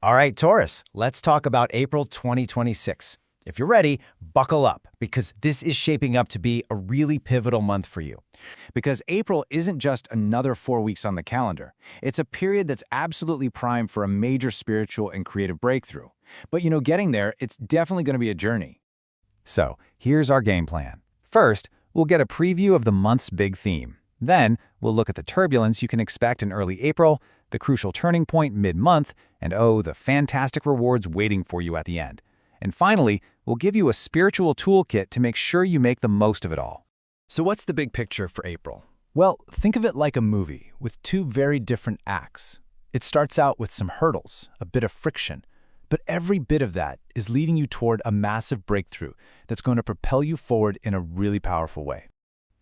All right, Taurus, let's talk about April 2026. If you're ready, buckle up, because this is shaping up to be a really pivotal month for you. Because April isn't just another 4 weeks on the calendar. It's a period that's absolutely primed for a major spiritual and creative breakthrough. But getting there, it's definitely going to be a journey. So, here's our game plan. First, we'll get a preview of the month's big theme. Then, we'll look at the turbulence you can expect in early April, the crucial turning point mid-month, and the fantastic rewards waiting for you at the end. And finally, we'll give you a spiritual toolkit to make sure you make the most of it all. So what's the big picture for April? Well, think of it like a movie with two very different acts. It starts out with some hurdles, a bit of friction, but every bit of that is leading you toward a massive breakthrough that's going to propel you forward in a really powerful way.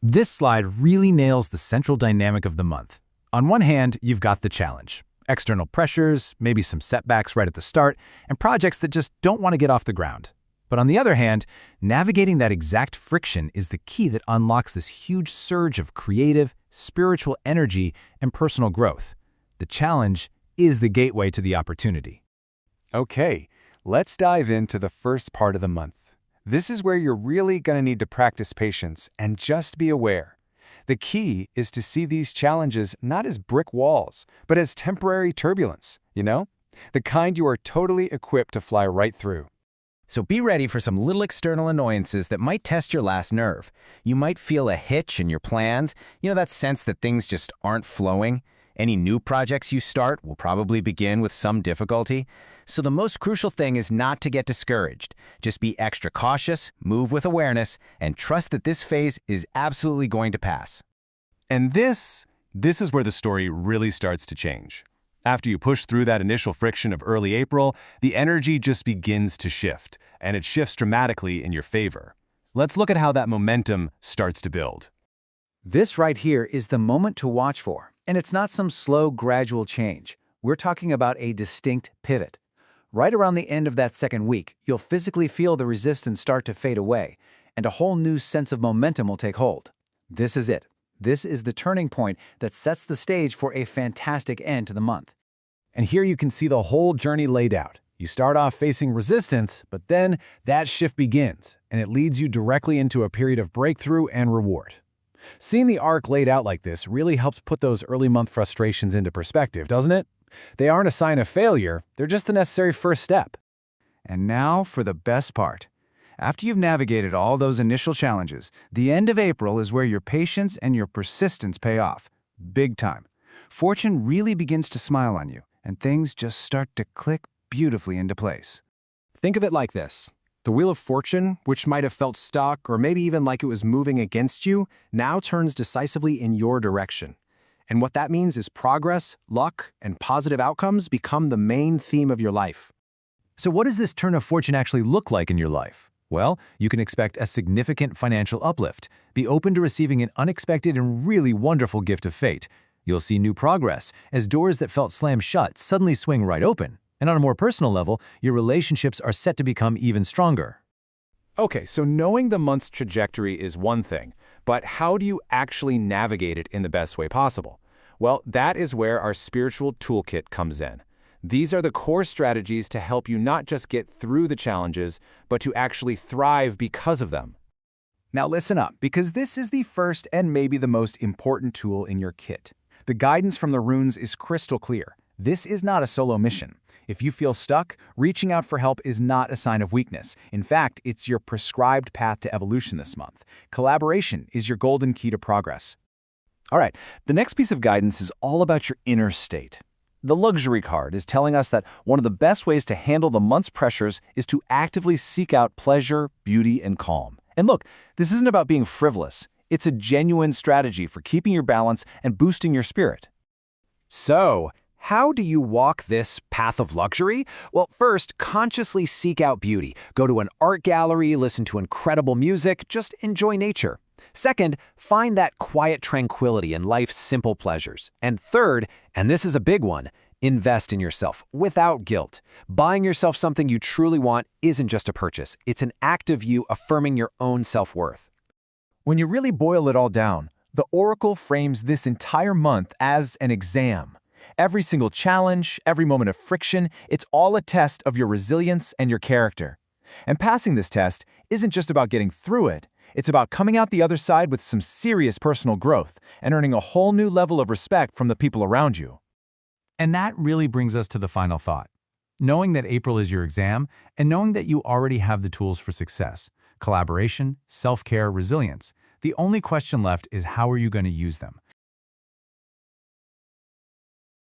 This slide really nails the central dynamic of the month. On one hand, you've got the challenge. External pressures, maybe some setbacks right at the start, and projects that just don't want to get off the ground. But on the other hand, navigating that exact friction is the key that unlocks this huge surge of creative, spiritual energy and personal growth. The challenge is the gateway to the opportunity. Okay, let's dive into the first part of the month. This is where you're really going to need to practice patience and just be aware. The key is to see these challenges not as brick walls, but as temporary turbulence, the kind you are totally equipped to fly right through. So be ready for some little external annoyances that might test your last nerve. You might feel a hitch in your plans, that sense that things just aren't flowing. Any new projects you start will probably begin with some difficulty. So the most crucial thing is not to get discouraged. Just be extra cautious, move with awareness, and trust that this phase is absolutely going to pass. And this is where the story really starts to change. After you push through that initial friction of early April, the energy just begins to shift, and it shifts dramatically in your favor. Let's look at how that momentum starts to build. This right here is the moment to watch for, and it's not some slow, gradual change. We're talking about a distinct pivot. Right around the end of that second week, you'll physically feel the resistance start to fade away, and a whole new sense of momentum will take hold. This is it. This is the turning point that sets the stage for a fantastic end to the month. And here you can see the whole journey laid out. You start off facing resistance, but then that shift begins, and it leads you directly into a period of breakthrough and reward. Seeing the arc laid out like this really helps put those early month frustrations into perspective, doesn't it? They aren't a sign of failure, they're just the necessary first step. And now for the best part. After you've navigated all those initial challenges, the end of April is where your patience and your persistence pay off. Big time. Fortune really begins to smile on you, and things just start to click beautifully into place. Think of it like this. The wheel of fortune, which might have felt stuck or maybe even like it was moving against you, now turns decisively in your direction. And what that means is progress, luck, and positive outcomes become the main theme of your life. So what does this turn of fortune actually look like in your life? Well, you can expect a significant financial uplift. Be open to receiving an unexpected and really wonderful gift of fate. You'll see new progress, as doors that felt slammed shut suddenly swing right open. And on a more personal level, your relationships are set to become even stronger. Okay, so knowing the month's trajectory is one thing, but how do you actually navigate it in the best way possible? Well, that is where our spiritual toolkit comes in. These are the core strategies to help you not just get through the challenges, but to actually thrive because of them. Now listen up, because this is the first and maybe the most important tool in your kit. The guidance from the runes is crystal clear. This is not a solo mission. If you feel stuck, reaching out for help is not a sign of weakness. In fact, it's your prescribed path to evolution this month. Collaboration is your golden key to progress. All right, the next piece of guidance is all about your inner state. The luxury card is telling us that one of the best ways to handle the month's pressures is to actively seek out pleasure, beauty, and calm. And look, this isn't about being frivolous. It's a genuine strategy for keeping your balance and boosting your spirit. So, how do you walk this path of luxury? Well, first, consciously seek out beauty. Go to an art gallery, listen to incredible music, just enjoy nature. Second, find that quiet tranquility in life's simple pleasures. And third, and this is a big one, invest in yourself without guilt. Buying yourself something you truly want isn't just a purchase. It's an act of you affirming your own self-worth. When you really boil it all down, the Oracle frames this entire month as an exam. Every single challenge, every moment of friction, it's all a test of your resilience and your character. And passing this test isn't just about getting through it, it's about coming out the other side with some serious personal growth and earning a whole new level of respect from the people around you. And that really brings us to the final thought. Knowing that April is your exam, and knowing that you already have the tools for success, collaboration, self-care, resilience, the only question left is how are you going to use them?